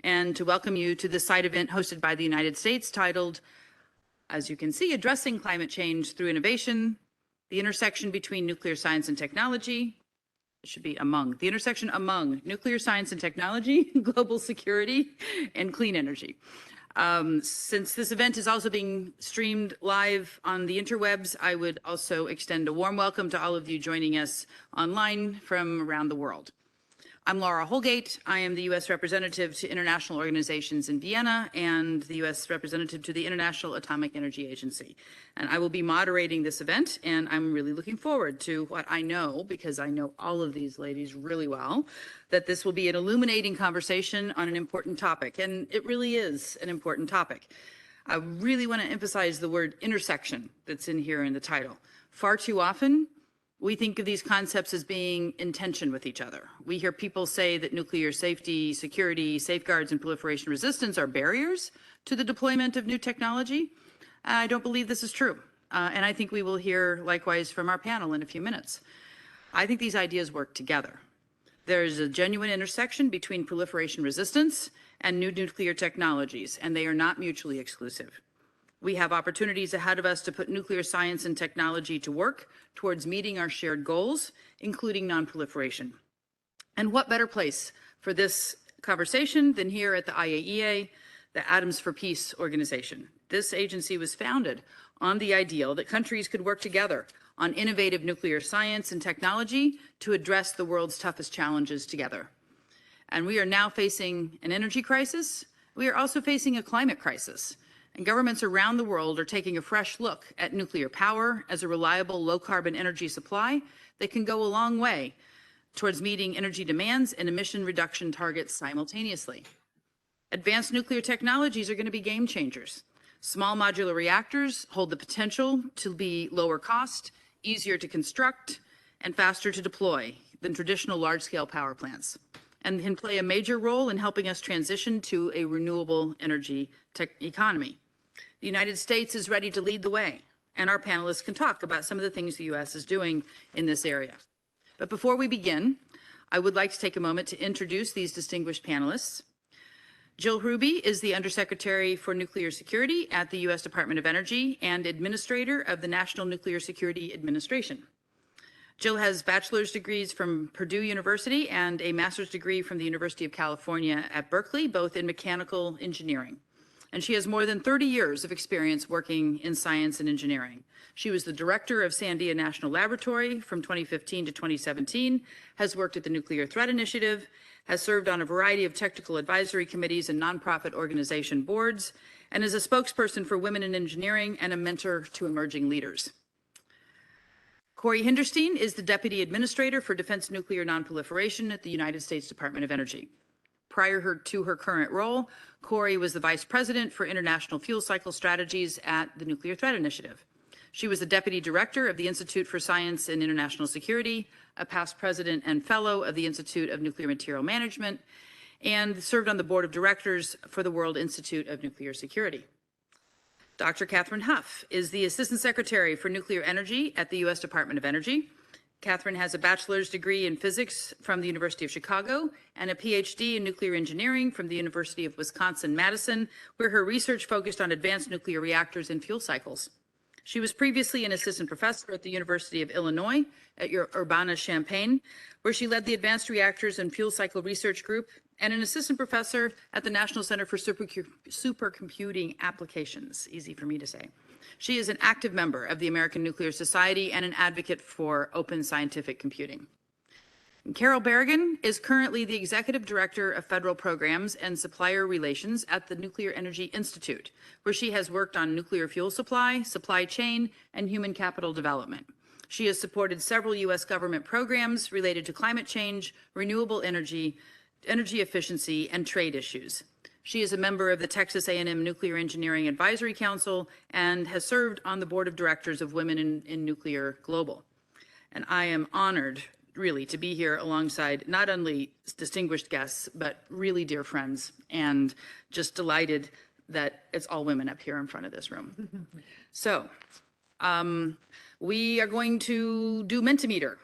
and to welcome you to this side event hosted by the United States titled, as you can see, Addressing Climate Change Through Innovation, the Intersection Between Nuclear Science and Technology. It should be among, the intersection among nuclear science and technology, global security, and clean energy. Since this event is also being streamed live on the interwebs, I would also extend a warm welcome to all of you joining us online from around the world. I'm Laura Holgate. I am the U.S. representative to international organizations in Vienna and the U.S. representative to the International Atomic Energy Agency. And I will be moderating this event, and I'm really looking forward to what I know, because I know all of these ladies really well, that this will be an illuminating conversation on an important topic. And it really is an important topic. I really want to emphasize the word intersection that's in here in the title. Far too often, we think of these concepts as being in tension with each other. We hear people say that nuclear safety, security, safeguards, and proliferation resistance are barriers to the deployment of new technology. I don't believe this is true. And I think we will hear likewise from our panel in a few minutes. I think these ideas work together. There is a genuine intersection between proliferation resistance and new nuclear technologies, and they are not mutually exclusive. We have opportunities ahead of us to put nuclear science and technology to work towards meeting our shared goals, including nonproliferation. And what better place for this conversation than here at the IAEA, the Atoms for Peace organization. This agency was founded on the ideal that countries could work together on innovative nuclear science and technology to address the world's toughest challenges together. And we are now facing an energy crisis. We are also facing a climate crisis. And governments around the world are taking a fresh look at nuclear power as a reliable, low-carbon energy supply that can go a long way towards meeting energy demands and emission reduction targets simultaneously. Advanced nuclear technologies are going to be game changers. Small modular reactors hold the potential to be lower cost, easier to construct, and faster to deploy than traditional large-scale power plants, and can play a major role in helping us transition to a renewable energy economy. The United States is ready to lead the way, and our panelists can talk about some of the things the U.S. is doing in this area. But before we begin, I would like to take a moment to introduce these distinguished panelists. Jill Ruby is the Undersecretary for Nuclear Security at the U.S. Department of Energy and Administrator of the National Nuclear Security Administration. Jill has bachelor's degrees from Purdue University and a master's degree from the University of California at Berkeley, both in mechanical engineering. And she has more than 30 years of experience working in science and engineering. She was the director of Sandia National Laboratory from 2015 to 2017, has worked at the Nuclear Threat Initiative, has served on a variety of technical advisory committees and nonprofit organization boards, and is a spokesperson for women in engineering and a mentor to emerging leaders. Corey Hinderstein is the Deputy Administrator for Defense Nuclear Nonproliferation at the United States Department of Energy. Prior to her current role, Corey was the Vice President for International Fuel Cycle Strategies at the Nuclear Threat Initiative. She was the Deputy Director of the Institute for Science and International Security, a past President and Fellow of the Institute of Nuclear Material Management, and served on the Board of Directors for the World Institute of Nuclear Security. Dr. Catherine Huff is the Assistant Secretary for Nuclear Energy at the U.S. Department of Energy. Catherine has a bachelor's degree in physics from the University of Chicago and a PhD in nuclear engineering from the University of Wisconsin-Madison, where her research focused on advanced nuclear reactors and fuel cycles. She was previously an assistant professor at the University of Illinois at Urbana-Champaign, where she led the Advanced Reactors and Fuel Cycle Research Group, and an assistant professor at the National Center for Supercomputing Applications, easy for me to say. She is an active member of the American Nuclear Society and an advocate for open scientific computing. And Carol Berrigan is currently the Executive Director of Federal Programs and Supplier Relations at the Nuclear Energy Institute, where she has worked on nuclear fuel supply, supply chain, and human capital development. She has supported several U.S. government programs related to climate change, renewable energy, energy efficiency, and trade issues. She is a member of the Texas A&M Nuclear Engineering Advisory Council and has served on the board of directors of Women in Nuclear Global. And I am honored, really, to be here alongside not only distinguished guests, but really dear friends, and just delighted that it's all women up here in front of this room. So we are going to do Mentimeter.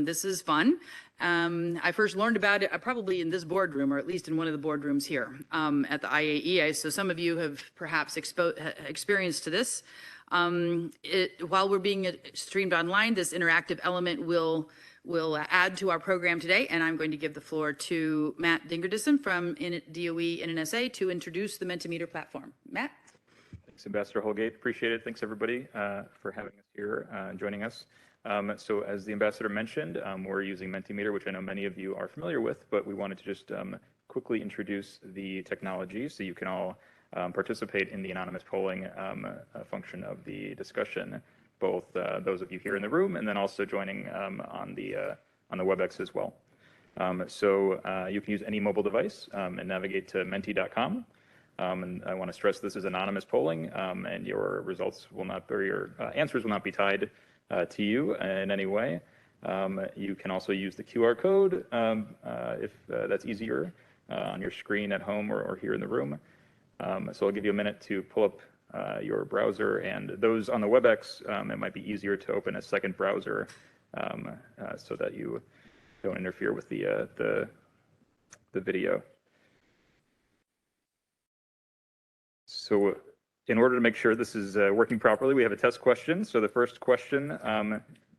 This is fun. I first learned about it probably in this boardroom, or at least in one of the boardrooms here at the IAEA. So some of you have perhaps experienced this. While we're being streamed online, this interactive element will add to our program today, and I'm going to give the floor to Matt Dingerdissen from DOE NNSA to introduce the Mentimeter platform. Matt? Thanks, Ambassador Holgate. Appreciate it. Thanks, everybody, for having us here and joining us. So as the Ambassador mentioned, we're using Mentimeter, which I know many of you are familiar with, but we wanted to just quickly introduce the technology so you can all participate in the anonymous polling function of the discussion, both those of you here in the room and then also joining on the WebEx as well. So you can use any mobile device and navigate to menti.com. And I want to stress this is anonymous polling, and your results will not, or your answers will not be tied to you in any way. You can also use the QR code if that's easier on your screen at home or here in the room. So I'll give you a minute to pull up your browser, and those on the WebEx, it might be easier to open a second browser so that you don't interfere with the video. So in order to make sure this is working properly, we have a test question. So the first question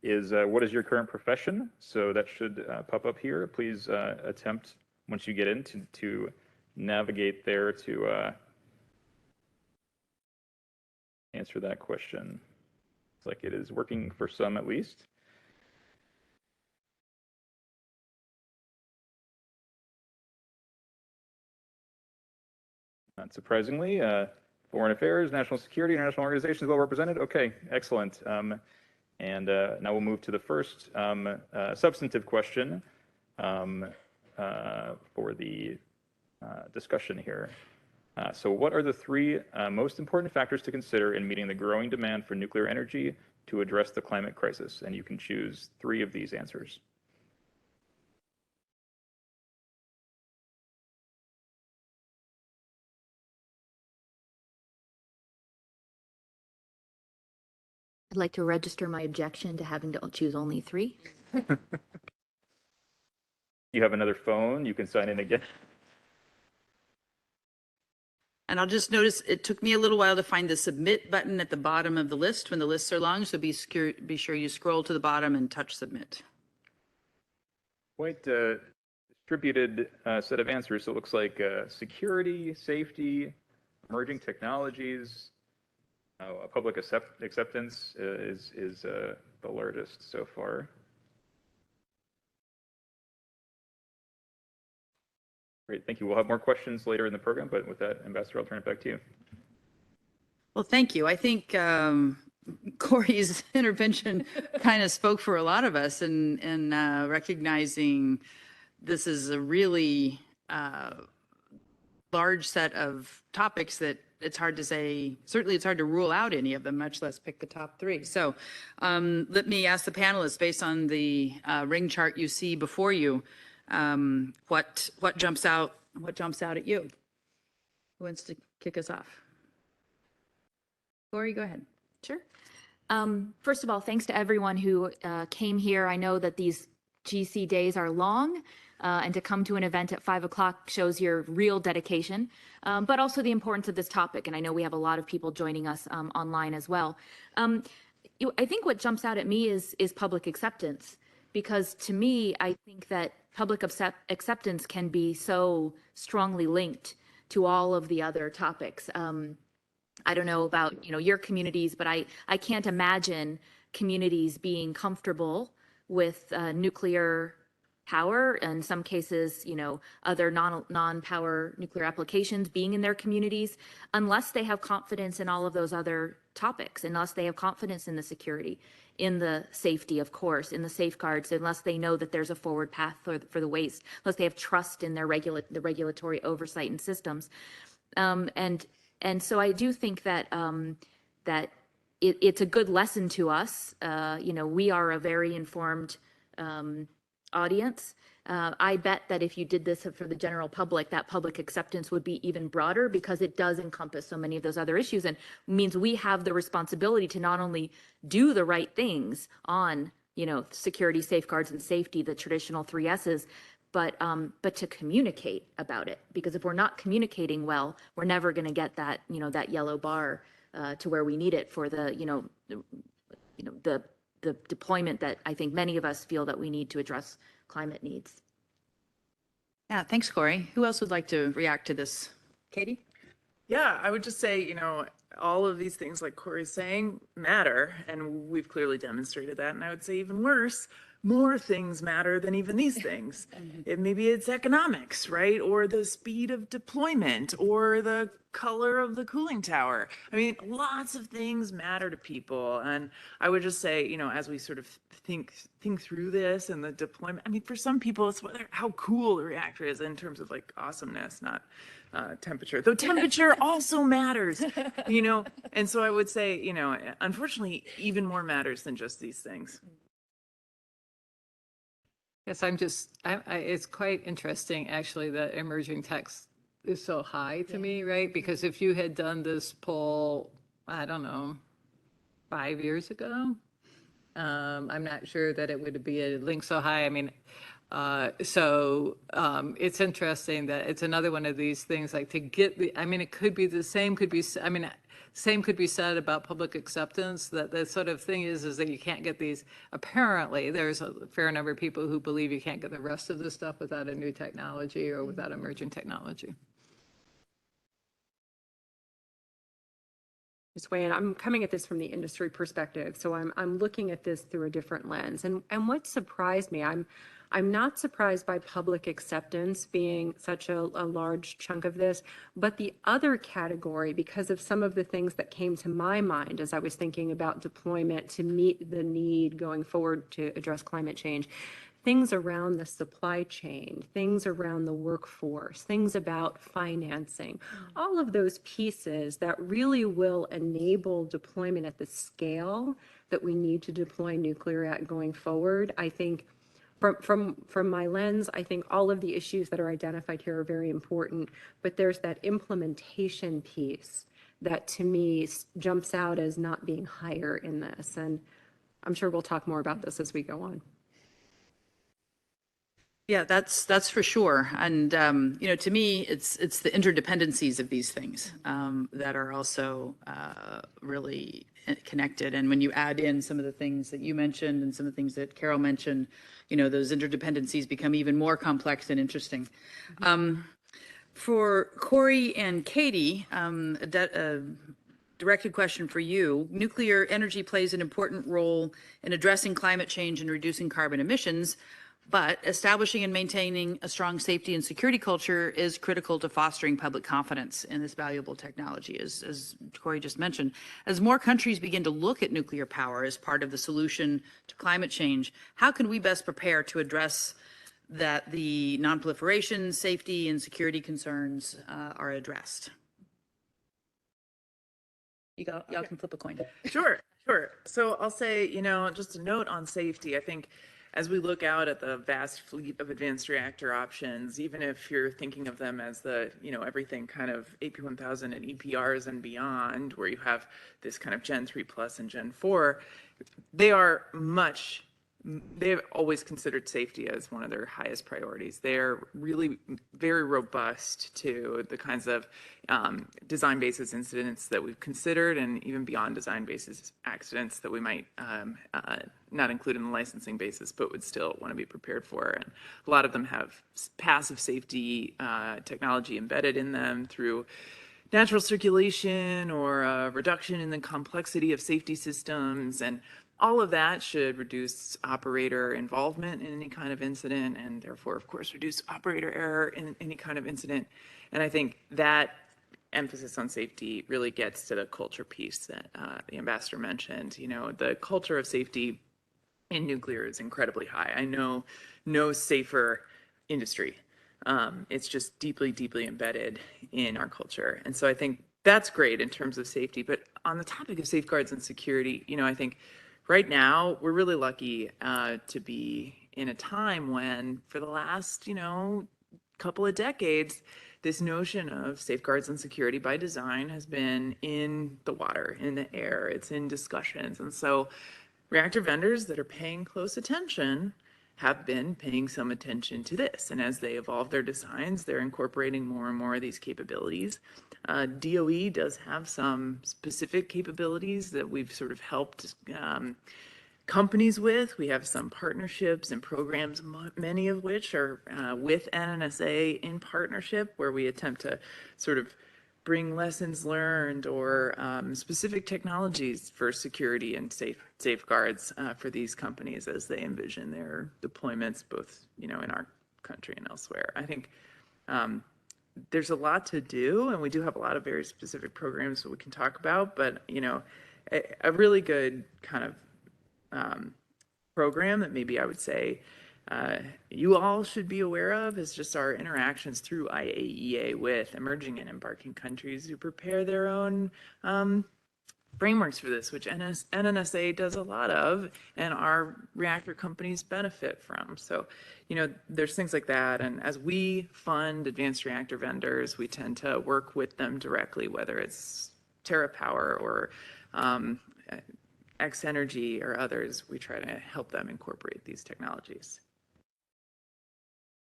is, what is your current profession? So that should pop up here. Please attempt, once you get in, to navigate there to answer that question. It's like it is working for some at least. Not surprisingly, foreign affairs, national security, international organizations well represented. Okay, excellent. And now we'll move to the first substantive question for the discussion here. So what are the three most important factors to consider in meeting the growing demand for nuclear energy to address the climate crisis? And you can choose three of these answers. I'd like to register my objection to having to choose only three. You have another phone, you can sign in again. And I'll just notice it took me a little while to find the submit button at the bottom of the list when the lists are long, so be sure you scroll to the bottom and touch submit. Quite a distributed set of answers. So it looks like security, safety, emerging technologies, public acceptance is the largest so far. Great, thank you. We'll have more questions later in the program, but with that, Ambassador, I'll turn it back to you. Well, thank you. I think Corey's intervention kind of spoke for a lot of us in recognizing this is a really large set of topics that it's hard to say, certainly it's hard to rule out any of them, much less pick the top three. So let me ask the panelists, based on the ring chart you see before you, what jumps out at you? Who wants to kick us off? Corey, go ahead. Sure. First of all, thanks to everyone who came here. I know that these GC days are long, and to come to an event at 5 o'clock shows your real dedication, but also the importance of this topic. And I know we have a lot of people joining us online as well. I think what jumps out at me is public acceptance, because to me, I think that public acceptance can be so strongly linked to all of the other topics. I don't know about your communities, but I can't imagine communities being comfortable with nuclear power, in some cases, other non-power nuclear applications being in their communities, unless they have confidence in all of those other topics, unless they have confidence in the security, in the safety, of course, in the safeguards, unless they know that there's a forward path for the waste, unless they have trust in their the regulatory oversight and systems. And so I do think that that it's a good lesson to us. We are a very informed audience. I bet that if you did this for the general public, that public acceptance would be even broader, because it does encompass so many of those other issues, and means we have the responsibility to not only do the right things on security, safeguards, and safety, the traditional 3S's, but to communicate about it, because if we're not communicating well, we're never going to get that, that yellow bar to where we need it for the, the deployment that I think many of us feel that we need to address climate needs. Yeah, thanks, Corey. Who else would like to react to this? Katie? Yeah, I would just say, all of these things, like Corey's saying, matter, and we've clearly demonstrated that. And I would say even worse, more things matter than even these things. Maybe it's economics, right? Or the speed of deployment, or the color of the cooling tower. I mean, lots of things matter to people. And I would just say, as we sort of think through this and the deployment, I mean, for some people, it's whether how cool the reactor is in terms of like awesomeness, not temperature, though temperature also matters, and so I would say, unfortunately, even more matters than just these things. Yes, it's quite interesting, actually, that emerging text is so high to me, right? Because if you had done this poll, I don't know, 5 years ago, I'm not sure that it would be a link so high. I mean, it's interesting that it's another one of these things, like to get it could be the same, same could be said about public acceptance, that the sort of thing is that you can't get these. Apparently, there's a fair number of people who believe you can't get the rest of this stuff without a new technology or without emerging technology. Just weigh in. I'm coming at this from the industry perspective, so I'm looking at this through a different lens. And what surprised me, I'm not surprised by public acceptance being such a large chunk of this, but the other category, because of some of the things that came to my mind as I was thinking about deployment to meet the need going forward to address climate change, things around the supply chain, things around the workforce, things about financing, all of those pieces that really will enable deployment at the scale that we need to deploy nuclear at going forward. I think from my lens, I think all of the issues that are identified here are very important, but there's that implementation piece that to me jumps out as not being higher in this. And I'm sure we'll talk more about this as we go on. Yeah, that's for sure. And, to me, it's the interdependencies of these things that are also really connected. And when you add in some of the things that you mentioned and some of the things that Carol mentioned, those interdependencies become even more complex and interesting. For Corey and Katie, a directed question for you. Nuclear energy plays an important role in addressing climate change and reducing carbon emissions. But establishing and maintaining a strong safety and security culture is critical to fostering public confidence in this valuable technology, as Corey just mentioned. As more countries begin to look at nuclear power as part of the solution to climate change, how can we best prepare to address that the nonproliferation, safety, and security concerns are addressed? Y'all can flip a coin. Sure. So I'll say, just a note on safety. I think as we look out at the vast fleet of advanced reactor options, even if you're thinking of them as the, everything kind of AP1000 and EPRs and beyond, where you have this kind of Gen 3 plus and Gen 4, they've always considered safety as one of their highest priorities. They're really very robust to the kinds of design basis incidents that we've considered, and even beyond design basis accidents that we might not include in the licensing basis, but would still want to be prepared for. And a lot of them have passive safety technology embedded in them through natural circulation or a reduction in the complexity of safety systems. And all of that should reduce operator involvement in any kind of incident, and therefore, of course, reduce operator error in any kind of incident. And I think that emphasis on safety really gets to the culture piece that the ambassador mentioned. The culture of safety in nuclear is incredibly high. I know no safer industry. It's just deeply, deeply embedded in our culture. And so I think that's great in terms of safety. But on the topic of safeguards and security, I think right now, we're really lucky to be in a time when, for the last, couple of decades, this notion of safeguards and security by design has been in the water, in the air, it's in discussions. And so reactor vendors that are paying close attention have been paying some attention to this. And as they evolve their designs, they're incorporating more and more of these capabilities. DOE does have some specific capabilities that we've sort of helped companies with. We have some partnerships and programs, many of which are with NNSA in partnership, where we attempt to sort of bring lessons learned or specific technologies for security and safeguards for these companies as they envision their deployments, both in our country and elsewhere. I think there's a lot to do, and we do have a lot of very specific programs that we can talk about. But a really good kind of program that maybe I would say you all should be aware of is just our interactions through IAEA with emerging and embarking countries who prepare their own frameworks for this, which NNSA does a lot of, and our reactor companies benefit from. So, there's things like that. And as we fund advanced reactor vendors, we tend to work with them directly, whether it's TerraPower or X Energy or others. We try to help them incorporate these technologies.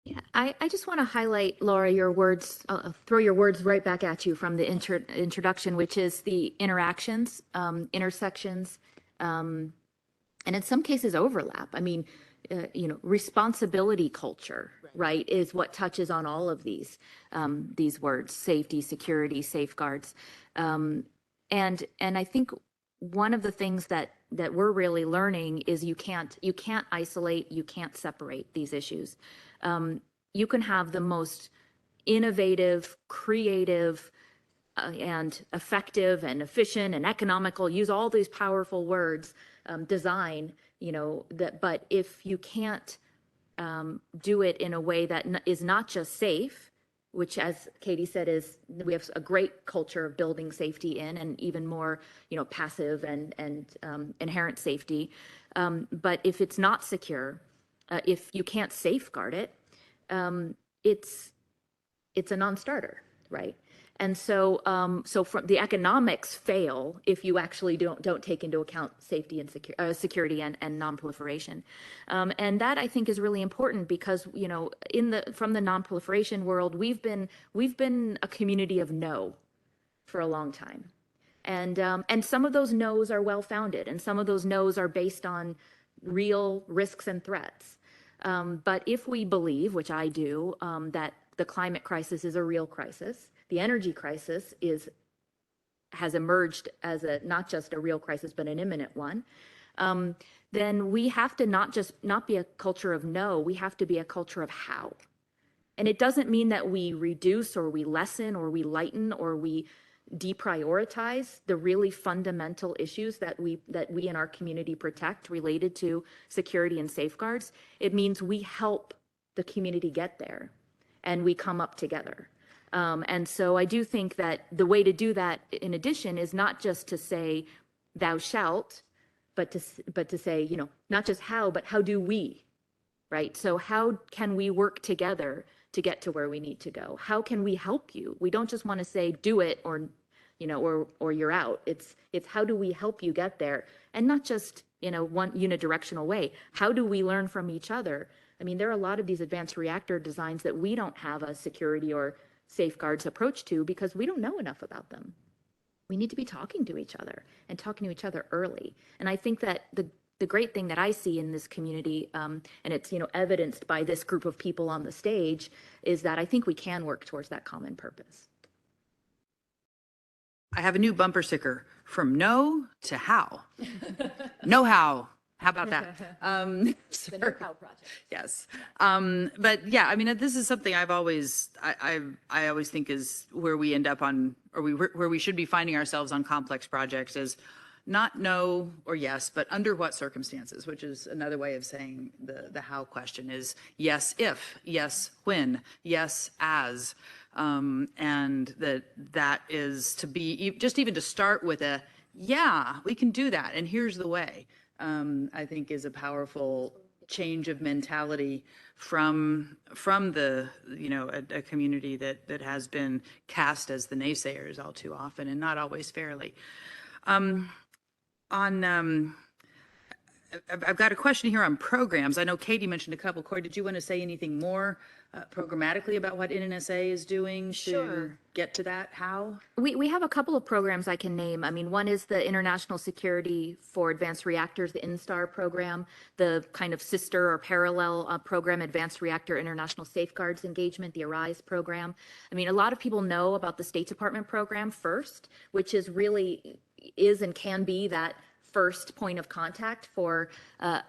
Yeah, I just want to highlight, Laura, your words, throw your words right back at you from the introduction, which is the interactions, intersections, and in some cases overlap. I mean, responsibility culture, right, is what touches on all of these words: safety, security, safeguards, and I think one of the things that we're really learning is you can't isolate, you can't separate these issues. You can have the most innovative, creative, and effective and efficient and economical, use all these powerful words, design, but if you can't do it in a way that is not just safe, which, as Katie said, is we have a great culture of building safety in, and even more, passive and inherent safety. But if it's not secure, if you can't safeguard it, it's a non-starter, right? And so, from the economics fail if you actually don't take into account safety and security and non-proliferation, and that I think is really important because from the non-proliferation world, we've been a community of no for a long time, and some of those no's are well founded, and some of those no's are based on real risks and threats. But if we believe, which I do, that the climate crisis is a real crisis, the energy crisis has emerged as not just a real crisis, but an imminent one, then we have to not be a culture of no, we have to be a culture of how. And it doesn't mean that we reduce or we lessen or we lighten or we deprioritize the really fundamental issues that we in our community protect related to security and safeguards. It means we help the community get there and we come up together. And so I do think that the way to do that, in addition, is not just to say thou shalt, but to say, not just how, but how do we, right? So how can we work together to get to where we need to go? How can we help you? We don't just want to say do it or you're out. It's how do we help you get there? And not just one unidirectional way. How do we learn from each other? I mean, there are a lot of these advanced reactor designs that we don't have a security or safeguards approach to because we don't know enough about them. We need to be talking to each other and talking to each other early. And I think that the great thing that I see in this community, and it's evidenced by this group of people on the stage, is that I think we can work towards that common purpose. I have a new bumper sticker: from no to how. Know how. How about that? The No How Project. Yes. But yeah, I mean, this is something I always think is where we end up on, or where we should be finding ourselves on complex projects, is not no or yes, but under what circumstances, which is another way of saying the how question is yes if, yes when, yes as, and that is to be just even to start with a yeah, we can do that, and here's the way. I think is a powerful change of mentality from the a community that has been cast as the naysayers all too often, and not always fairly. I've got a question here on programs. I know Katie mentioned a couple. Corey, did you want to say anything more programmatically about what NNSA is doing to get to that? How? We have a couple of programs I can name. I mean, one is the International Security for Advanced Reactors, the INSTAR program, the kind of sister or parallel program, Advanced Reactor International Safeguards Engagement, the ARISE program. I mean, a lot of people know about the State Department program FIRST, which is really is and can be that first point of contact for a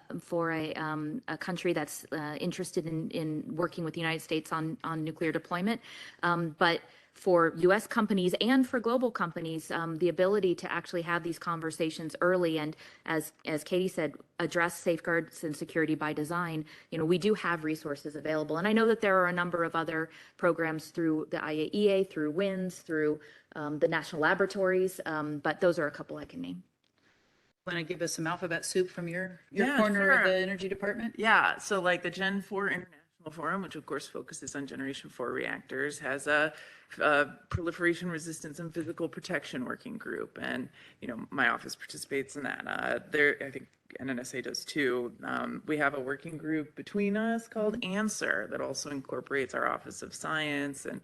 country that's interested in working with the United States on nuclear deployment. But for U.S. companies and for global companies, the ability to actually have these conversations early and, as Katie said, address safeguards and security by design. You know, we do have resources available, and I know that there are a number of other programs through the IAEA, through WINS, through the national laboratories, but those are a couple I can name. Want to give us some alphabet soup from your Yeah, corner of sure. the Energy Department? Yeah, so like the Gen 4 International Forum, which of course focuses on Generation 4 reactors, has a proliferation resistance and physical protection working group, and you know my office participates in that. There, I think NNSA does too. We have a working group between us called ANSWER that also incorporates our Office of Science and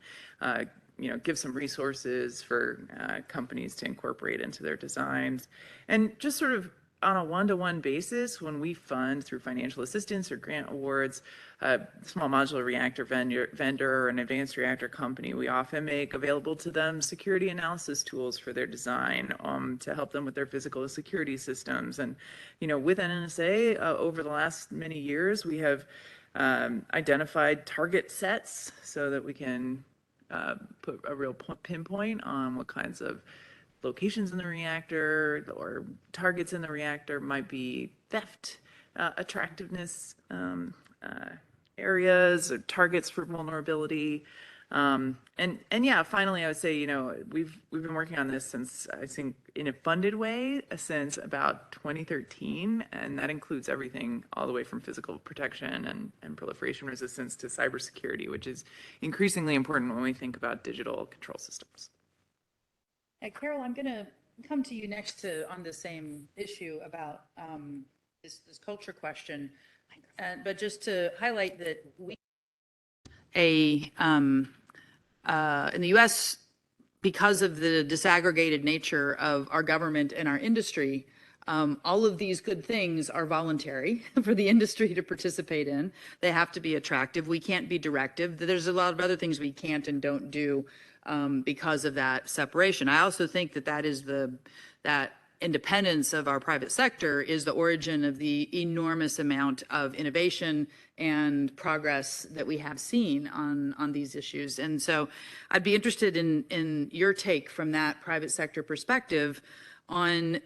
you know, give some resources for companies to incorporate into their designs. And just sort of on a one-to-one basis, when we fund through financial assistance or grant awards, a small modular reactor vendor or an advanced reactor company, we often make available to them security analysis tools for their design to help them with their physical security systems. And, you know, with NNSA, over the last many years, we have identified target sets so that we can put a real pinpoint on what kinds of locations in the reactor or targets in the reactor might be theft, attractiveness areas, or targets for vulnerability. And yeah, finally, I would say, you know, we've been working on this since, I think, in a funded way since about 2013, and that includes everything all the way from physical protection and proliferation resistance to cybersecurity, which is increasingly important when we think about digital control systems. Carol, I'm going to come to you next on the same issue about this culture question, but just to highlight that we in the U.S., because of the disaggregated nature of our government and our industry, all of these good things are voluntary for the industry to participate in. They have to be attractive. We can't be directive. There's a lot of other things we can't and don't do because of that separation. I also think that independence of our private sector is the origin of the enormous amount of innovation and progress that we have seen on these issues. And so I'd be interested in your take from that private sector perspective on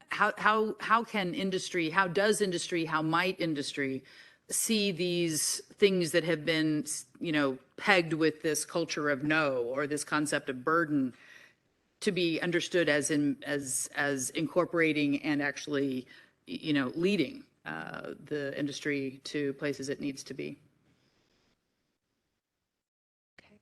how can industry, how might industry see these things that have been, you know, pegged with this culture of no, or this concept of burden, to be understood as incorporating and actually, you know, leading the industry to places it needs to be.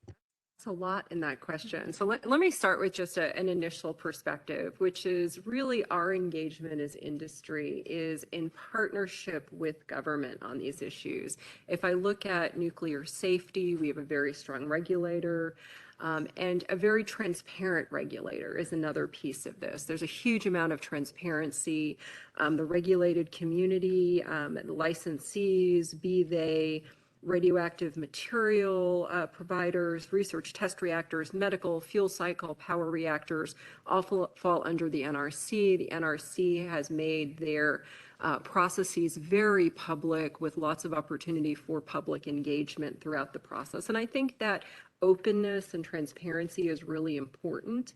That's a lot in that question. So let me start with just an initial perspective, which is really our engagement as industry is in partnership with government on these issues. If I look at nuclear safety, we have a very strong regulator. And a very transparent regulator is another piece of this. There's a huge amount of transparency. The regulated community, licensees, be they radioactive material providers, research test reactors, medical, fuel cycle, power reactors, all fall under the NRC. The NRC has made their processes very public with lots of opportunity for public engagement throughout the process. And I think that openness and transparency is really important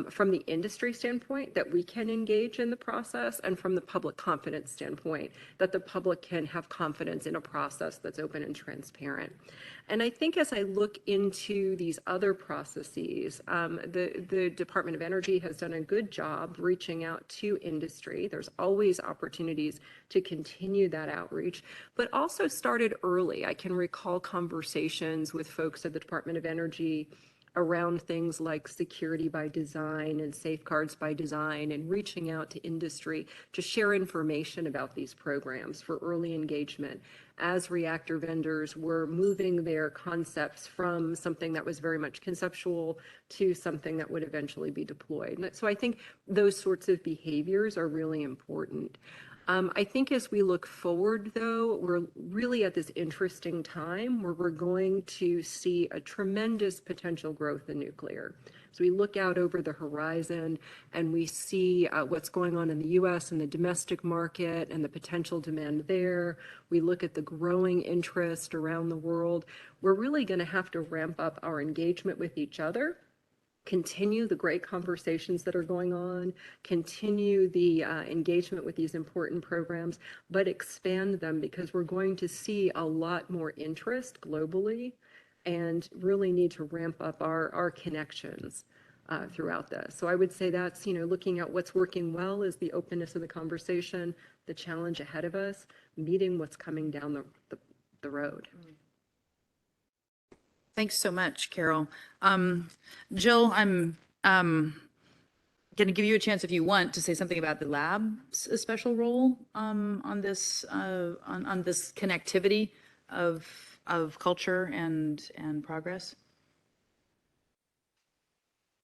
from the industry standpoint, that we can engage in the process, and from the public confidence standpoint, that the public can have confidence in a process that's open and transparent. And I think as I look into these other processes, the Department of Energy has done a good job reaching out to industry. There's always opportunities to continue that outreach, but also started early. I can recall conversations with folks at the Department of Energy around things like security by design and safeguards by design, and reaching out to industry to share information about these programs for early engagement as reactor vendors were moving their concepts from something that was very much conceptual to something that would eventually be deployed. And so I think those sorts of behaviors are really important. I think as we look forward, though, we're really at this interesting time where we're going to see a tremendous potential growth in nuclear. So we look out over the horizon and we see what's going on in the US and the domestic market and the potential demand there. We look at the growing interest around the world. We're really going to have to ramp up our engagement with each other, continue the great conversations that are going on, continue the engagement with these important programs, but expand them, because we're going to see a lot more interest globally and really need to ramp up our connections throughout this. So I would say that's, looking at what's working well is the openness of the conversation, the challenge ahead of us, meeting what's coming down the road. Thanks so much, Carol. Jill, I'm going to give you a chance, if you want, to say something about the lab's special role on this connectivity of culture and progress.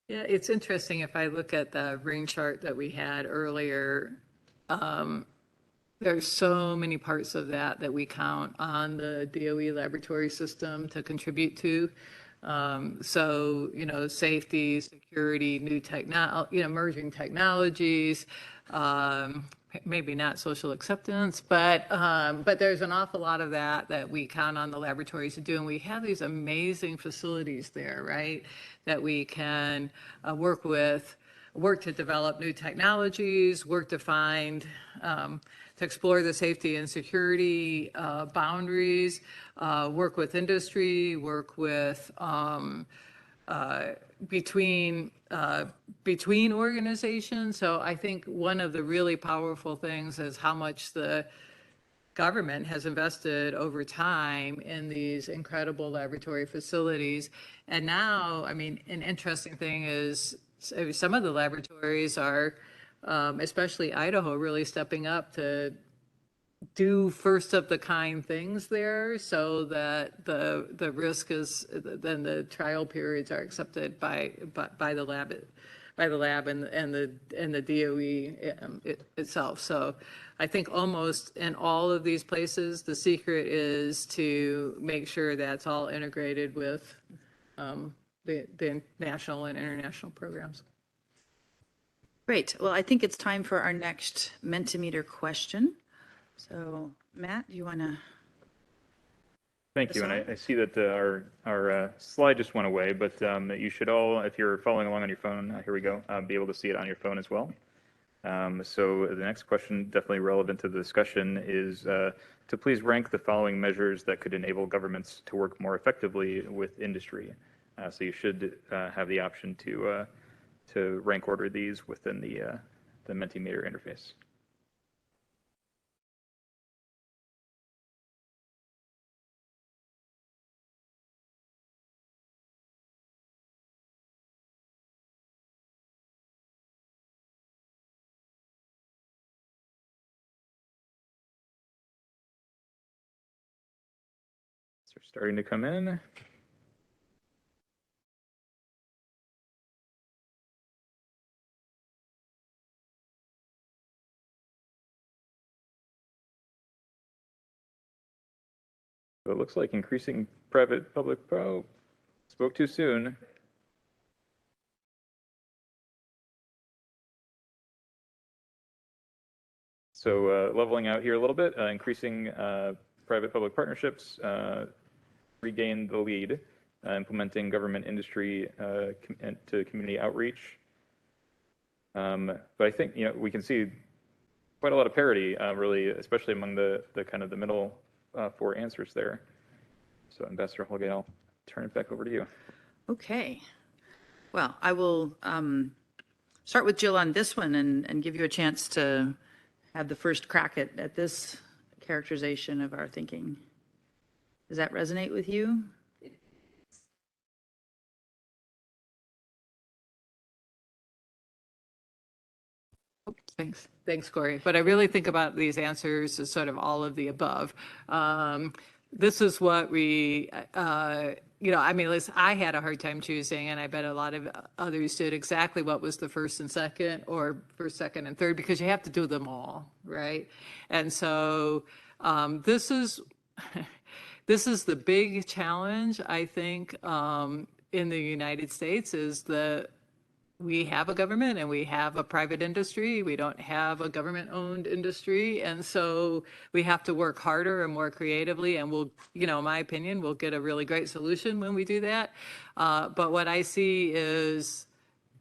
Yeah, it's interesting. If I look at the ring chart that we had earlier, there's so many parts of that we count on the DOE laboratory system to contribute to. So, safety, security, new technology, emerging technologies, maybe not social acceptance, but there's an awful lot of that we count on the laboratories to do. And we have these amazing facilities there, right, that we can work to develop new technologies, work to find, to explore the safety and security boundaries, work with industry, work with between organizations. So I think one of the really powerful things is how much the government has invested over time in these incredible laboratory facilities. And now, I mean, an interesting thing is some of the laboratories are, especially Idaho, really stepping up to do first of the kind things there, so that the risk is, then the trial periods are accepted by the lab and the DOE itself. So I think almost in all of these places, the secret is to make sure that's all integrated with the national and international programs. Great. Well, I think it's time for our next Mentimeter question. So, Matt, do you want to? Thank you. And I see that our slide just went away, but you should all, if you're following along on your phone, here we go, be able to see it on your phone as well. So the next question, definitely relevant to the discussion, is to please rank the following measures that could enable governments to work more effectively with industry. So you should have the option to rank order these within the Mentimeter interface. So starting to come in. So it looks like increasing private-public, spoke too soon. So leveling out here a little bit, increasing private-public partnerships, regain the lead, implementing government industry to community outreach. But I think, we can see quite a lot of parity, really, especially among the kind of the middle four answers there. So Ambassador Holgate, I'll turn it back over to you. Okay. Well, I will start with Jill on this one and give you a chance to have the first crack at this characterization of our thinking. Does that resonate with you? Thanks, Corey. But I really think about these answers as sort of all of the above. This is what we, I mean, listen, I had a hard time choosing, and I bet a lot of others did, exactly what was the first and second, or first, second, and third, because you have to do them all, right? And so this is this is the big challenge, I think, in the United States, is that we have a government and we have a private industry. We don't have a government-owned industry. And so we have to work harder and more creatively. And we'll, in my opinion, we'll get a really great solution when we do that. But what I see is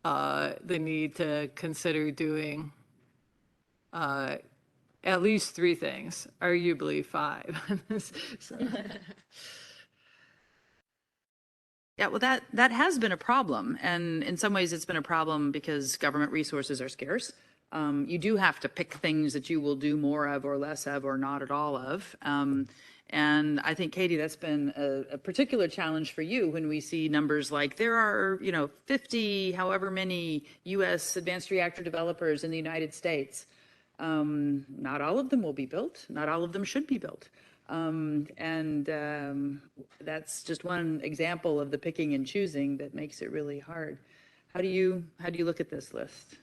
the need to consider doing at least 3 things, arguably 5. So. Yeah, well, that has been a problem. And in some ways, it's been a problem because government resources are scarce. You do have to pick things that you will do more of or less of or not at all of. And I think, Katie, that's been a particular challenge for you when we see numbers like there are, 50, however many U.S. advanced reactor developers in the United States. Not all of them will be built. Not all of them should be built. That's just one example of the picking and choosing that makes it really hard. How do you look at this list?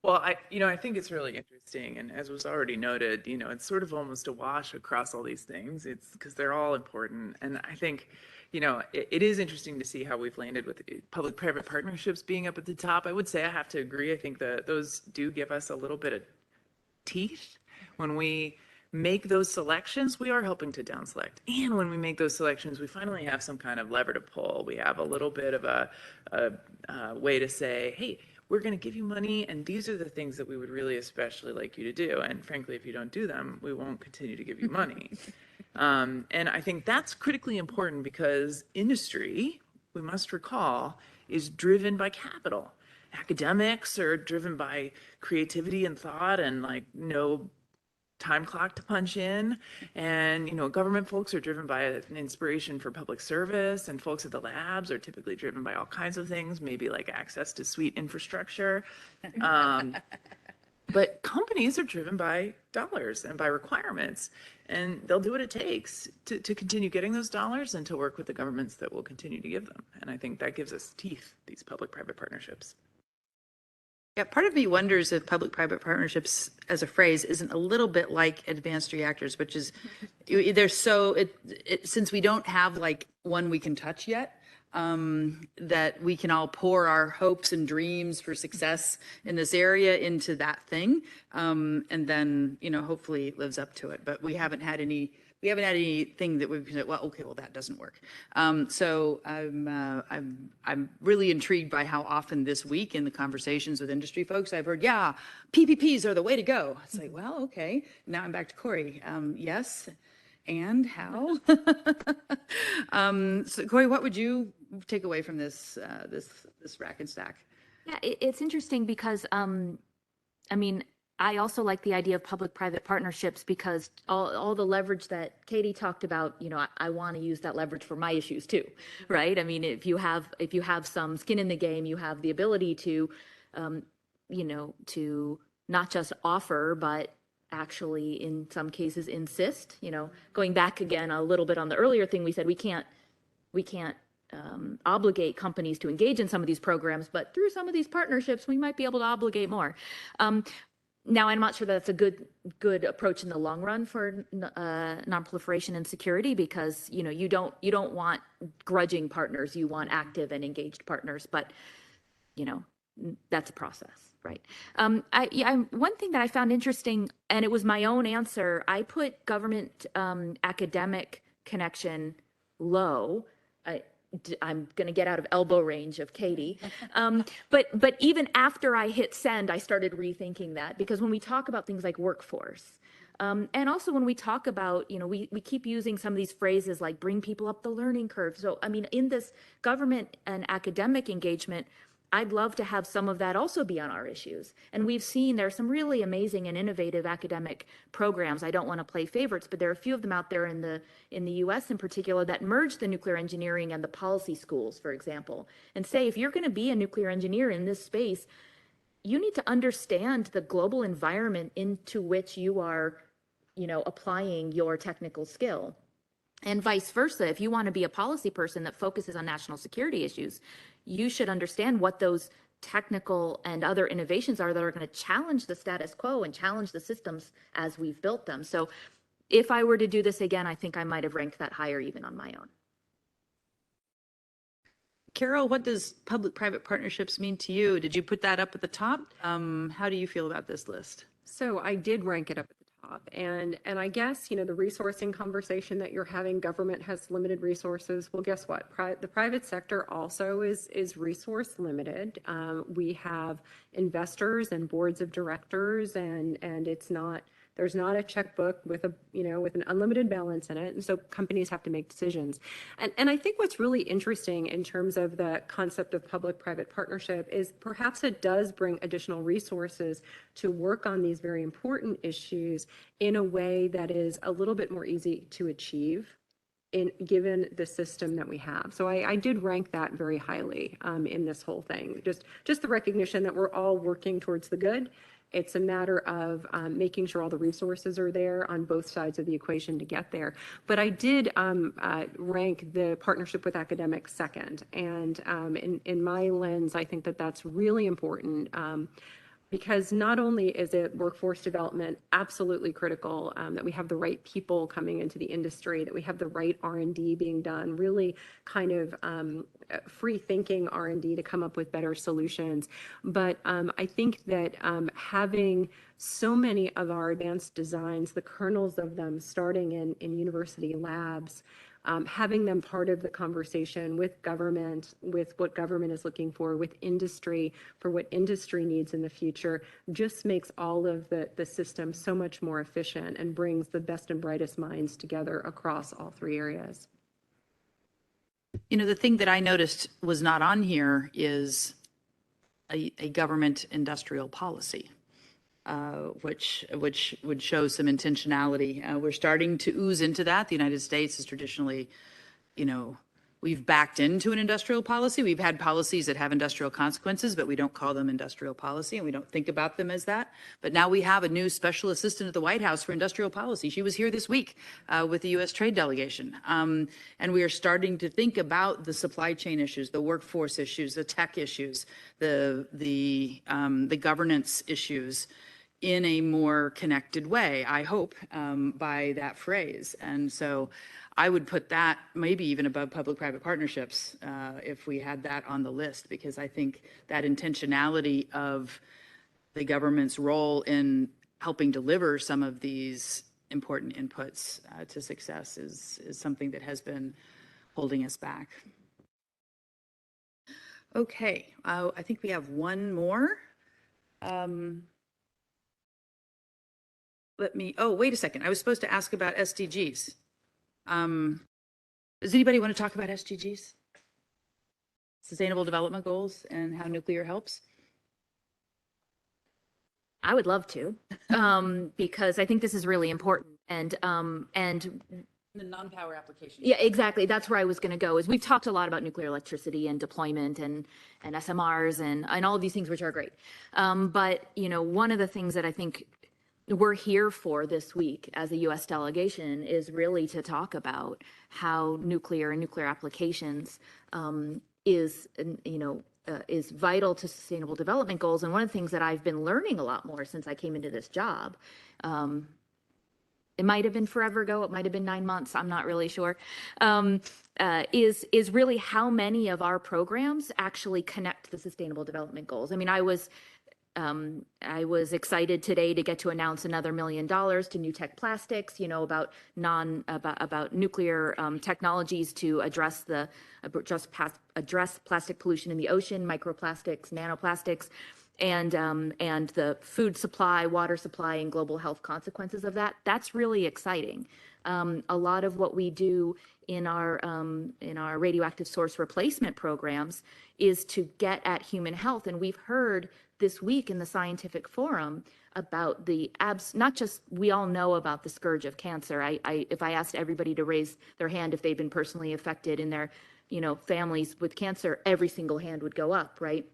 Well, I think it's really interesting, and as was already noted, it's sort of almost a wash across all these things. It's because they're all important, and I think, it is interesting to see how we've landed with public-private partnerships being up at the top. I would say I have to agree. I think that those do give us a little bit of teeth when we make those selections. We are helping to down select, and when we make those selections, we finally have some kind of lever to pull. We have a little bit of a way to say, hey, we're going to give you money, and these are the things that we would really especially like you to do, and frankly, if you don't do them, we won't continue to give you money. And I think that's critically important because industry, we must recall, is driven by capital. Academics are driven by creativity and thought and no time clock to punch in, and government folks are driven by an inspiration for public service, and folks at the labs are typically driven by all kinds of things, maybe like access to sweet infrastructure. But companies are driven by dollars and by requirements, and they'll do what it takes to continue getting those dollars and to work with the governments that will continue to give them. And I think that gives us teeth, these public-private partnerships. Yeah, part of me wonders if public-private partnerships as a phrase isn't a little bit like advanced reactors, which is they're so since we don't have one we can touch yet, that we can all pour our hopes and dreams for success in this area into that thing, and then hopefully it lives up to it. But we haven't had anything that we've said, well, okay, well, that doesn't work. So I'm really intrigued by how often this week in the conversations with industry folks, I've heard, yeah, PPPs are the way to go. It's like, well, okay. Now I'm back to Corey. Yes. And how? So Corey, what would you take away from this rack and stack? Yeah, it's interesting because, I also like the idea of public-private partnerships because all the leverage that Katie talked about, I want to use that leverage for my issues too, right? I mean, if you have some skin in the game, you have the ability to, to not just offer, but actually in some cases insist, going back again a little bit on the earlier thing we said, we can't obligate companies to engage in some of these programs, but through some of these partnerships, we might be able to obligate more. Now, I'm not sure that's a good approach in the long run for nonproliferation and security because you don't want grudging partners, you want active and engaged partners, but that's a process, right? One thing that I found interesting, and it was my own answer, I put government academic connection low. I'm going to get out of elbow range of Katie. But even after I hit send, I started rethinking that because when we talk about things like workforce, and also when we talk about, we keep using some of these phrases like bring people up the learning curve. So, in this government and academic engagement, I'd love to have some of that also be on our issues. And we've seen there's some really amazing and innovative academic programs. I don't want to play favorites, but there are a few of them out there in the US in particular that merge the nuclear engineering and the policy schools, for example, and say, if you're going to be a nuclear engineer in this space, you need to understand the global environment into which you are, applying your technical skill. And vice versa, if you want to be a policy person that focuses on national security issues, you should understand what those technical and other innovations are that are going to challenge the status quo and challenge the systems as we've built them. So if I were to do this again, I think I might have ranked that higher even on my own. Carol, what does public-private partnerships mean to you? Did you put that up at the top? How do you feel about this list? So I did rank it up at the top. And I guess, the resourcing conversation that you're having, government has limited resources. Well, guess what? The private sector also is resource limited. We have investors and boards of directors, and there's not a checkbook with with an unlimited balance in it. And so companies have to make decisions. And I think what's really interesting in terms of the concept of public-private partnership is perhaps it does bring additional resources to work on these very important issues in a way that is a little bit more easy to achieve given the system that we have. So I did rank that very highly in this whole thing. Just the recognition that we're all working towards the good. It's a matter of making sure all the resources are there on both sides of the equation to get there. But I did rank the partnership with academics second. And in my lens, I think that that's really important. Because not only is it workforce development absolutely critical, that we have the right people coming into the industry, that we have the right R&D being done, really kind of free thinking R&D to come up with better solutions. But I think that having so many of our advanced designs, the kernels of them starting in university labs, having them part of the conversation with government, with what government is looking for, with industry, for what industry needs in the future, just makes all of the system so much more efficient and brings the best and brightest minds together across all three areas. The thing that I noticed was not on here is a government industrial policy. Which would show some intentionality. We're starting to ooze into that. The United States is traditionally, we've backed into an industrial policy. We've had policies that have industrial consequences, but we don't call them industrial policy and we don't think about them as that. But now we have a new special assistant at the White House for industrial policy. She was here this week with the U.S. trade delegation. And we are starting to think about the supply chain issues, the workforce issues, the tech issues, the governance issues in a more connected way, I hope, by that phrase. And so I would put that maybe even above public-private partnerships if we had that on the list, because I think that intentionality of the government's role in helping deliver some of these important inputs to success is something that has been holding us back. Okay, I think we have one more. Wait a second. I was supposed to ask about SDGs. Does anybody want to talk about SDGs? Sustainable Development Goals and how nuclear helps? I would love to, because I think this is really important. And The non-power application. yeah, exactly. That's where I was going to go. Is we've talked a lot about nuclear electricity and deployment and SMRs and all of these things, which are great. But one of the things that I think we're here for this week as a U.S. delegation is really to talk about how nuclear and nuclear applications is vital to sustainable development goals. And one of the things that I've been learning a lot more since I came into this job, it might have been forever ago, it might have been 9 months, I'm not really sure, is really how many of our programs actually connect to the sustainable development goals. I mean, I was excited today to get to announce another $1 million to New Tech Plastics, about nuclear technologies to address plastic pollution in the ocean, microplastics, nanoplastics, and the food supply, water supply, and global health consequences of that. That's really exciting. A lot of what we do in our radioactive source replacement programs is to get at human health, and we've heard this week in the scientific forum about not just, we all know about the scourge of cancer. If I asked everybody to raise their hand if they'd been personally affected in their families with cancer, every single hand would go up, right?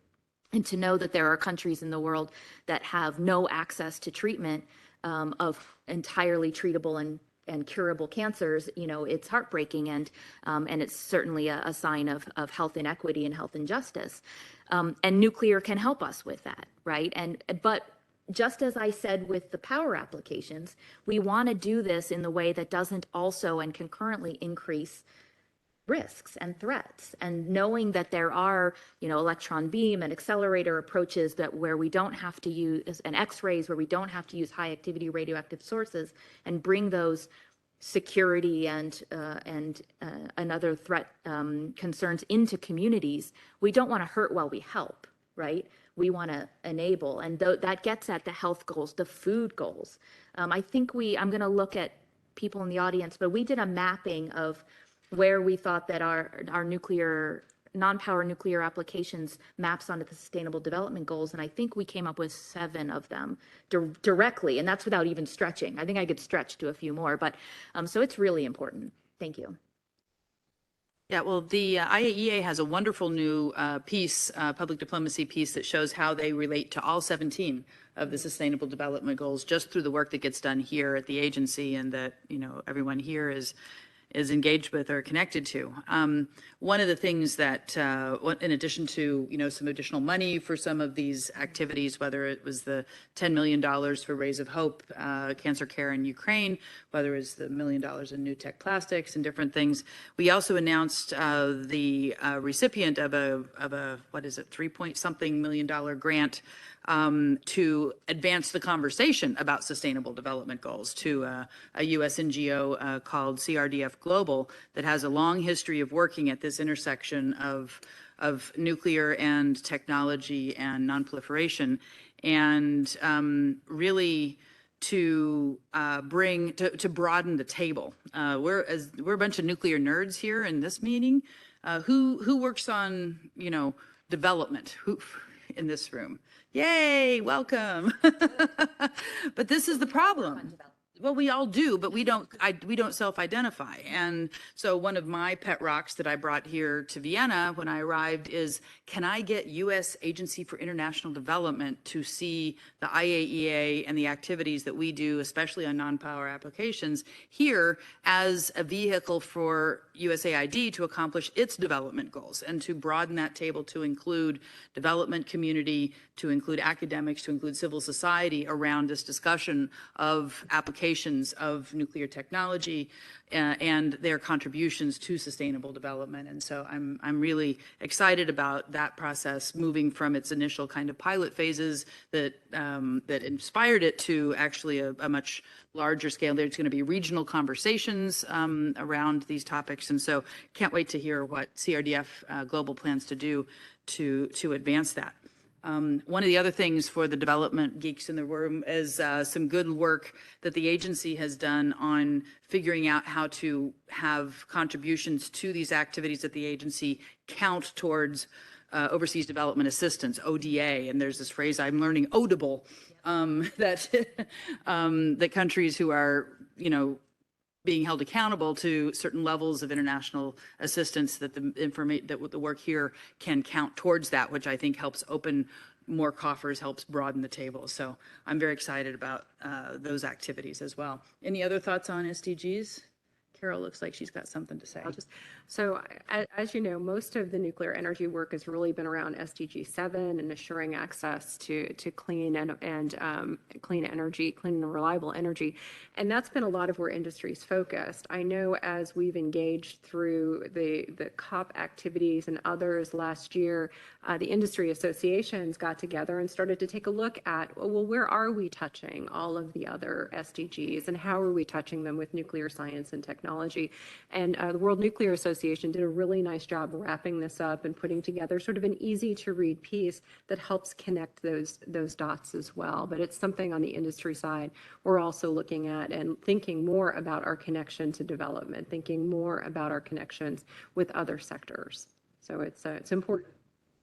and to know that there are countries in the world that have no access to treatment of entirely treatable and curable cancers, it's heartbreaking, and it's certainly a sign of health inequity and health injustice. And nuclear can help us with that, right? But just as I said with the power applications, we want to do this in the way that doesn't also and concurrently increase risks and threats, and knowing that there are, electron beam and accelerator approaches where we don't have to use, and X-rays where we don't have to use high activity radioactive sources, and bring those security and other threat concerns into communities. We don't want to hurt while we help, right? We want to enable, and that gets at the health goals, the food goals. I think I'm going to look at people in the audience, but we did a mapping of where we thought that our nuclear, non-power nuclear applications maps onto the Sustainable Development Goals, and I think we came up with 7 of them directly, and that's without even stretching. I think I could stretch to a few more, but so it's really important. Thank you. Yeah, well, the IAEA has a wonderful new piece, public diplomacy piece, that shows how they relate to all 17 of the Sustainable Development Goals just through the work that gets done here at the agency, and that everyone here is engaged with or connected to. One of the things that, in addition to some additional money for some of these activities, whether it was the $10 million for Rays of Hope cancer care in Ukraine, whether it's the $1 million in new tech plastics and different things, we also announced the recipient of a what is it, $3-point-something million grant to advance the conversation about sustainable development goals to a U.S. NGO called CRDF Global that has a long history of working at this intersection of nuclear and technology and nonproliferation, and really to broaden the table. We're a bunch of nuclear nerds here in this meeting. Who works on development? Who in this room? Yay, welcome. But this is the problem. Well, we all do, but we don't self-identify. And so one of my pet rocks that I brought here to Vienna when I arrived is, can I get U.S. Agency for International Development to see the IAEA and the activities that we do, especially on non-power applications, here as a vehicle for USAID to accomplish its development goals, and to broaden that table to include development community, to include academics, to include civil society around this discussion of applications of nuclear technology and their contributions to sustainable development. And so I'm really excited about that process moving from its initial kind of pilot phases that inspired it to actually a much larger scale. There's going to be regional conversations around these topics, and so can't wait to hear what CRDF Global plans to do to advance that. One of the other things for the development geeks in the room is some good work that the agency has done on figuring out how to have contributions to these activities at the agency count towards overseas development assistance, ODA. And there's this phrase I'm learning, audible, that countries who are, being held accountable to certain levels of international assistance, that the work here can count towards that, which I think helps open more coffers, helps broaden the table. So I'm very excited about those activities as well. Any other thoughts on SDGs? Carol looks like she's got something to say. As you know, most of the nuclear energy work has really been around SDG 7 and assuring access to clean and clean energy, clean and reliable energy. And that's been a lot of where industry's focused. I know as we've engaged through the COP activities and others last year, the industry associations got together and started to take a look at, well, where are we touching all of the other SDGs, and how are we touching them with nuclear science and technology? And the World Nuclear Association did a really nice job wrapping this up and putting together sort of an easy to read piece that helps connect those dots as well. But it's something on the industry side we're also looking at and thinking more about our connection to development, thinking more about our connections with other sectors. So it's important.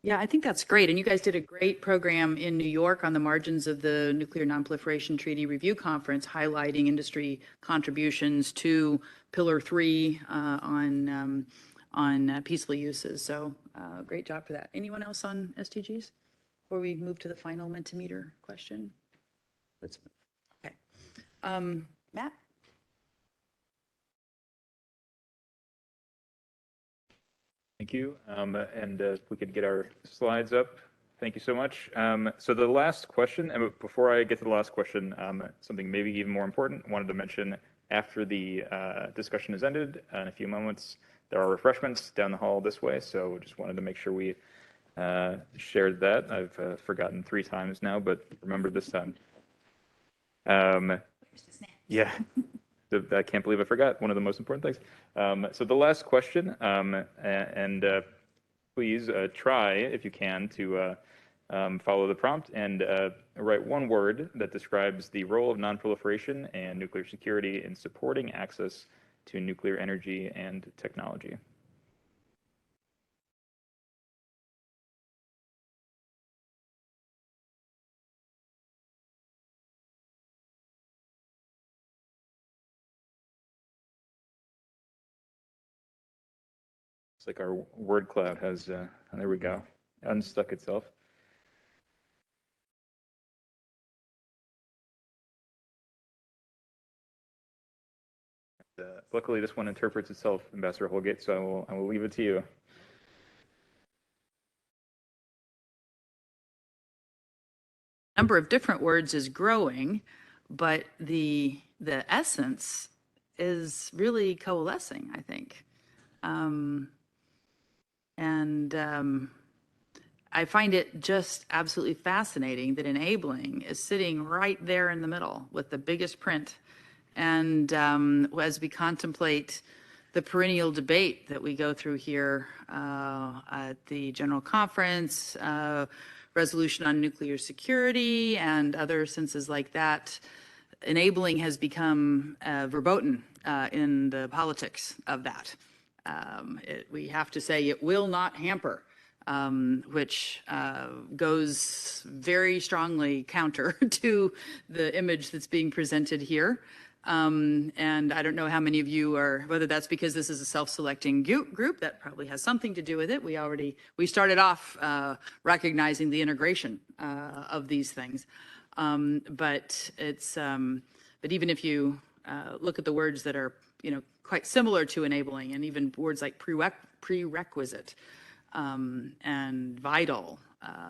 Yeah, I think that's great. And you guys did a great program in New York on the margins of the Nuclear Nonproliferation Treaty Review Conference, highlighting industry contributions to Pillar 3 on peaceful uses. So great job for that. Anyone else on SDGs? before we move to the final Mentimeter question? Let's Okay. Matt? Thank you. And if we could get our slides up. Thank you so much. So the last question, and before I get to the last question, something maybe even more important, I wanted to mention after the discussion is ended, in a few moments, there are refreshments down the hall this way. So just wanted to make sure we shared that. I've forgotten 3 times now, but remember this time. Yeah. I can't believe I forgot one of the most important things. So the last question, and please try, if you can, to follow the prompt and write one word that describes the role of nonproliferation and nuclear security in supporting access to nuclear energy and technology. It's like our word cloud has, there we go, unstuck itself. Luckily, this one interprets itself, Ambassador Holgate, so I will leave it to you. Number of different words is growing, but the essence is really coalescing, I think. I find it just absolutely fascinating that enabling is sitting right there in the middle with the biggest print. And as we contemplate the perennial debate that we go through here at the General Conference, resolution on nuclear security, and other senses like that, enabling has become verboten in the politics of that. We have to say it will not hamper, which goes very strongly counter to the image that's being presented here. And I don't know how many of you are, whether that's because this is a self-selecting group, that probably has something to do with it. We started off recognizing the integration of these things. But even if you look at the words that are, quite similar to enabling, and even words like prerequisite and vital,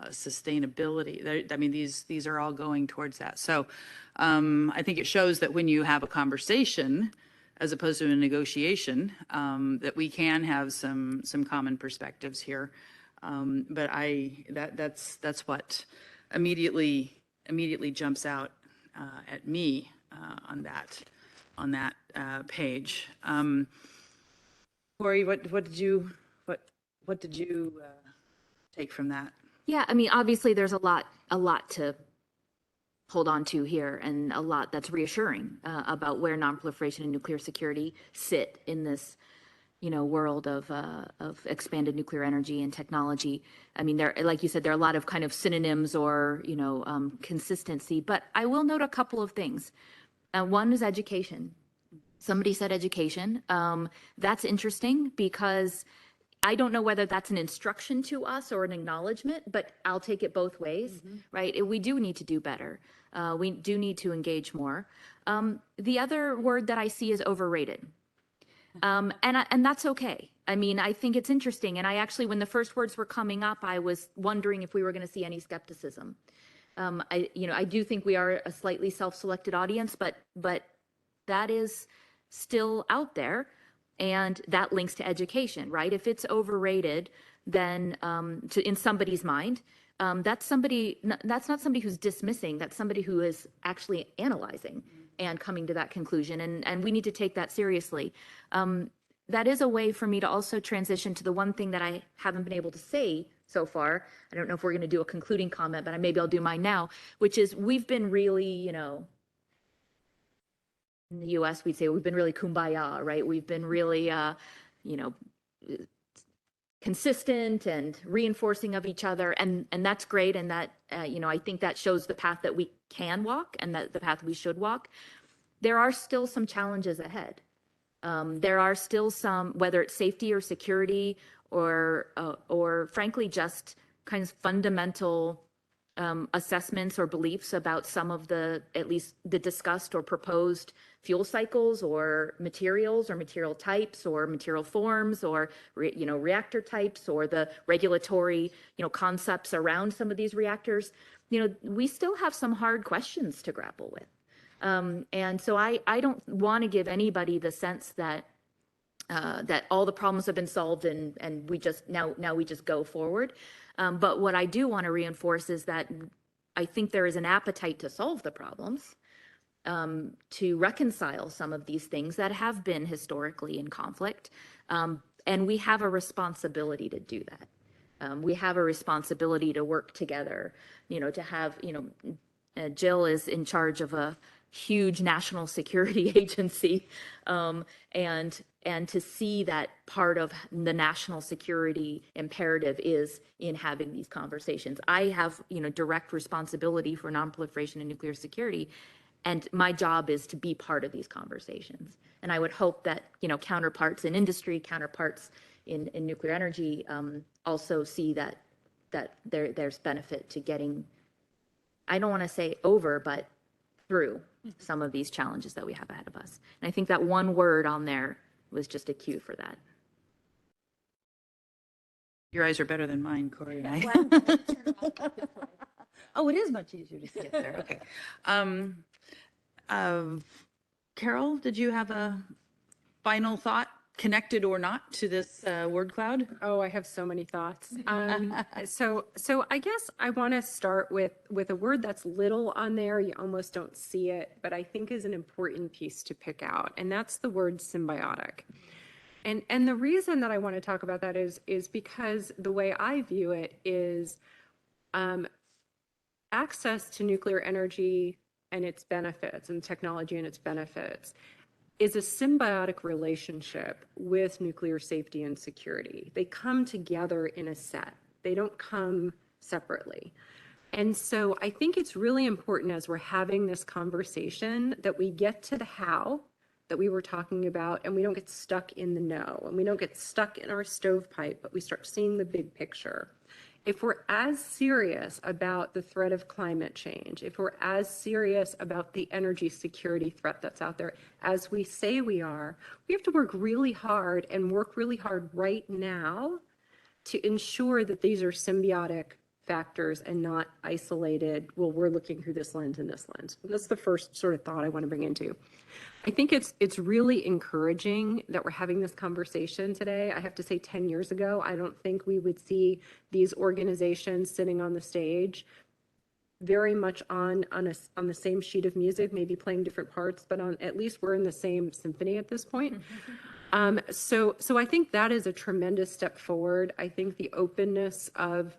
sustainability, I mean, these are all going towards that. So I think it shows that when you have a conversation, as opposed to a negotiation, that we can have some common perspectives here. But that's what immediately jumps out at me on that page. Corey, what did you take from that? Yeah, I mean, obviously there's a lot to hold on to here, and a lot that's reassuring about where nonproliferation and nuclear security sit in this, world of expanded nuclear energy and technology. I mean, like you said, there are a lot of kind of synonyms or, consistency, but I will note a couple of things. One is education. Somebody said education. That's interesting because I don't know whether that's an instruction to us or an acknowledgement, but I'll take it both ways, right? We do need to do better. We do need to engage more. The other word that I see is overrated. And that's okay. I mean, I think it's interesting. And I actually, when the first words were coming up, I was wondering if we were going to see any skepticism. I do think we are a slightly self-selected audience, but that is still out there. And that links to education, right? If it's overrated, then in somebody's mind, that's not somebody who's dismissing, that's somebody who is actually analyzing and coming to that conclusion. And we need to take that seriously. That is a way for me to also transition to the one thing that I haven't been able to say so far. I don't know if we're going to do a concluding comment, but maybe I'll do mine now, which is we've been really, in the US, we'd say we've been really kumbaya, right? We've been really, consistent and reinforcing of each other. And that's great. And that, I think that shows the path that we can walk and that the path we should walk. There are still some challenges ahead. There are still some, whether it's safety or security or frankly, just kind of fundamental assessments or beliefs about some of at least the discussed or proposed fuel cycles or materials types or material forms or, reactor types or the regulatory, concepts around some of these reactors. We still have some hard questions to grapple with. And so I don't want to give anybody the sense that that all the problems have been solved and we just now we just go forward. But what I do want to reinforce is that I think there is an appetite to solve the problems, to reconcile some of these things that have been historically in conflict. And we have a responsibility to do that. We have a responsibility to work together, to have, Jill is in charge of a huge national security agency, and to see that part of the national security imperative is in having these conversations. I have, direct responsibility for nonproliferation and nuclear security, and my job is to be part of these conversations. And I would hope that, counterparts in industry, counterparts in nuclear energy, also see that there's benefit to getting, I don't want to say over, but through some of these challenges that we have ahead of us. And I think that one word on there was just a cue for that. Your eyes are better than mine, Corey. Oh, it is much easier to see it there. Okay. Carol, did you have a final thought, connected or not, to this word cloud? Oh, I have so many thoughts. So I guess I want to start with a word that's little on there. You almost don't see it, but I think is an important piece to pick out, and that's the word symbiotic. And the reason that I want to talk about that is because the way I view it is access to nuclear energy and its benefits and technology and its benefits is a symbiotic relationship with nuclear safety and security. They come together in a set. They don't come separately. And so I think it's really important as we're having this conversation that we get to the how that we were talking about, and we don't get stuck in the no, and we don't get stuck in our stovepipe, but we start seeing the big picture. If we're as serious about the threat of climate change, if we're as serious about the energy security threat that's out there as we say we are, we have to work really hard and work really hard right now to ensure that these are symbiotic factors and not isolated, well, we're looking through this lens and this lens. And that's the first sort of thought I want to bring into. I think it's really encouraging that we're having this conversation today. I have to say 10 years ago, I don't think we would see these organizations sitting on the stage very much on the same sheet of music, maybe playing different parts, but at least we're in the same symphony at this point. So I think that is a tremendous step forward. I think the openness of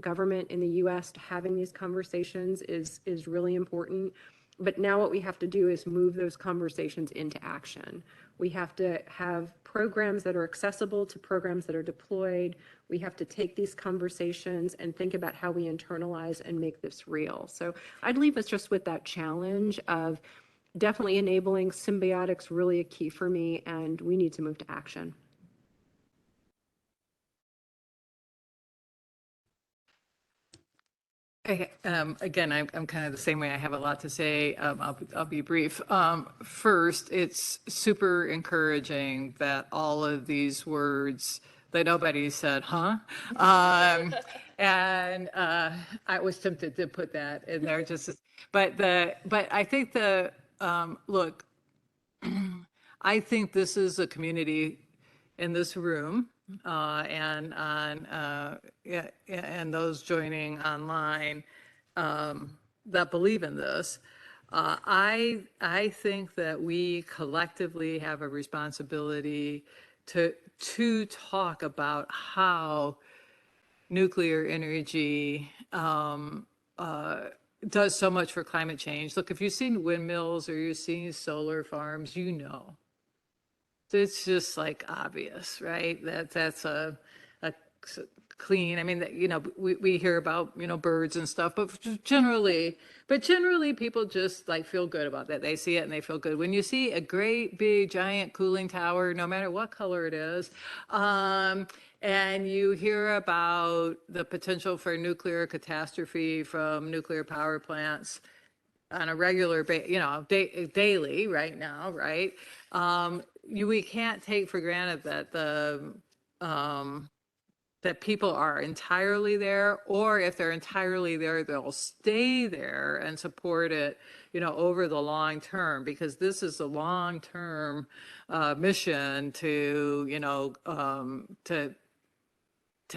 government in the U.S. to having these conversations is really important. But now what we have to do is move those conversations into action. We have to have programs that are accessible to programs that are deployed. We have to take these conversations and think about how we internalize and make this real. So I'd leave us just with that challenge of definitely enabling symbiotics, really a key for me, and we need to move to action. Again, I'm kind of the same way. I have a lot to say. I'll be brief. First, it's super encouraging that all of these words that nobody said, huh? And I was tempted to put that in there but I think look, I think this is a community in this room and those joining online that believe in this. I think that we collectively have a responsibility to talk about how nuclear energy does so much for climate change. Look, if you've seen windmills or you've seen solar farms, it's just like obvious, right? That's a clean. I mean, we hear about birds and stuff, but generally people just like feel good about that. They see it and they feel good. When you see a great big giant cooling tower, no matter what color it is, and you hear about the potential for nuclear catastrophe from nuclear power plants on a regular daily right now, right? We can't take for granted that that people are entirely there, or if they're entirely there, they'll stay there and support it, over the long term, because this is a long-term mission to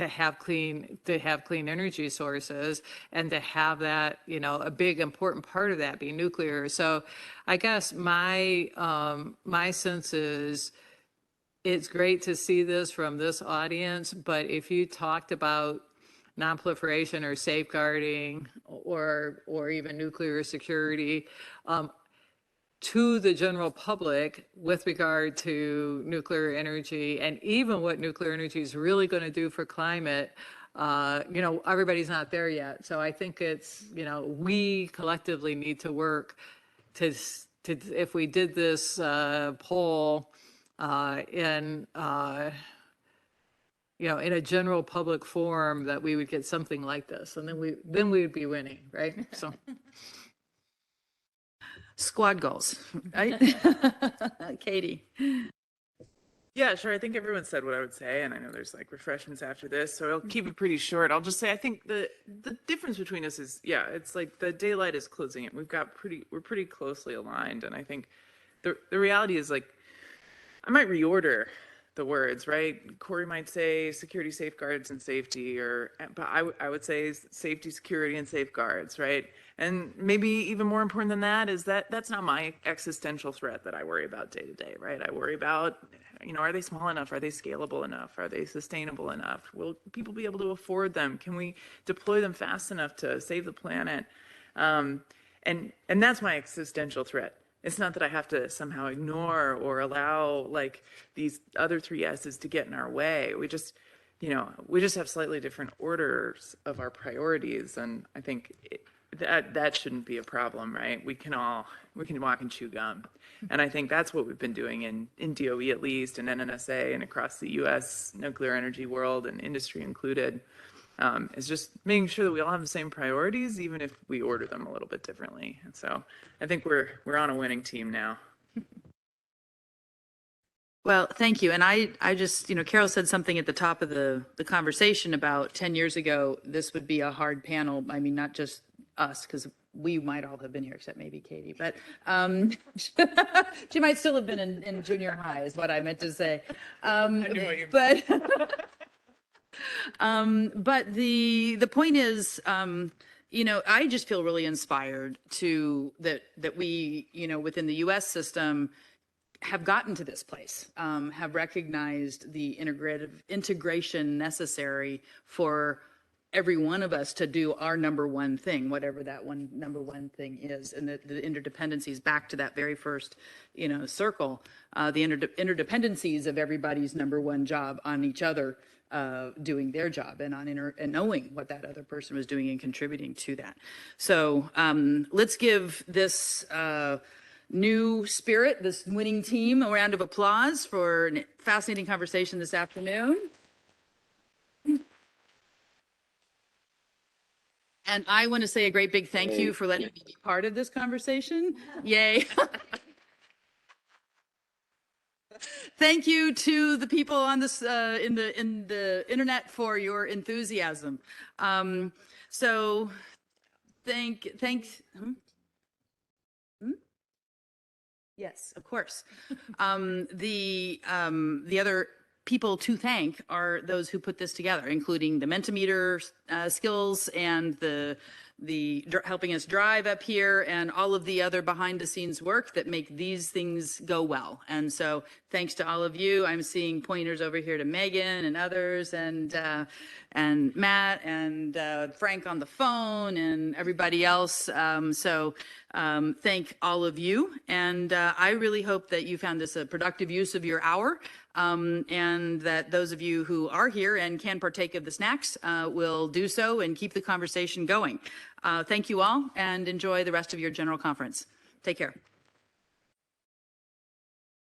have clean energy sources, and to have that, a big important part of that be nuclear. So I guess my sense is, it's great to see this from this audience, but if you talked about nonproliferation or safeguarding or even nuclear security to the general public with regard to nuclear energy, and even what nuclear energy is really going to do for climate, everybody's not there yet. So I think it's, we collectively need to work to if we did this poll in a general public forum, that we would get something like this, and then we would be winning, right? So Squad goals, right? Katie. Yeah, sure. I think everyone said what I would say, and I know there's like refreshments after this, so I'll keep it pretty short. I'll just say I think the difference between us is, yeah, it's like the daylight is closing in. We're pretty closely aligned, and I think the reality is, like, I might reorder the words, right? Corey might say security, safeguards, and safety, but I would say safety, security, and safeguards, right? And maybe even more important than that is that's not my existential threat that I worry about day to day, right? I worry about, are they small enough? Are they scalable enough? Are they sustainable enough? Will people be able to afford them? Can we deploy them fast enough to save the planet? And that's my existential threat. It's not that I have to somehow ignore or allow like these other three S's to get in our way. We just have slightly different orders of our priorities, and I think that shouldn't be a problem, right? We can walk and chew gum, and I think that's what we've been doing in DOE at least, and NNSA, and across the U.S. nuclear energy world and industry included. Is just making sure that we all have the same priorities, even if we order them a little bit differently. And so I think we're on a winning team now. Well, thank you. And I just, Carol said something at the top of the conversation about 10 years ago, this would be a hard panel. I mean, not just us, because we might all have been here, except maybe Katie, but she might still have been in junior high is what I meant to say. But the point is, I just feel really inspired that we, within the U.S. system, have gotten to this place, have recognized the integration necessary for every one of us to do our number one thing, whatever that number one thing is, and the interdependencies, back to that very first, circle, the interdependencies of everybody's number one job on each other, doing their job, and and knowing what that other person was doing and contributing to that. So let's give this new spirit, this winning team, a round of applause for a fascinating conversation this afternoon. And I want to say a great big thank you for letting me be part of this conversation. Yay. Thank you to the people on this in the internet for your enthusiasm. So thanks. Yes, of course. The other people to thank are those who put this together, including the Mentimeter skills and the helping us drive up here, and all of the other behind the scenes work that make these things go well. And so thanks to all of you. I'm seeing pointers over here to Megan and others, and Matt and Frank on the phone, and everybody else. Thank all of you. And I really hope that you found this a productive use of your hour, and that those of you who are here and can partake of the snacks will do so and keep the conversation going. Thank you all, and enjoy the rest of your general conference. Take care.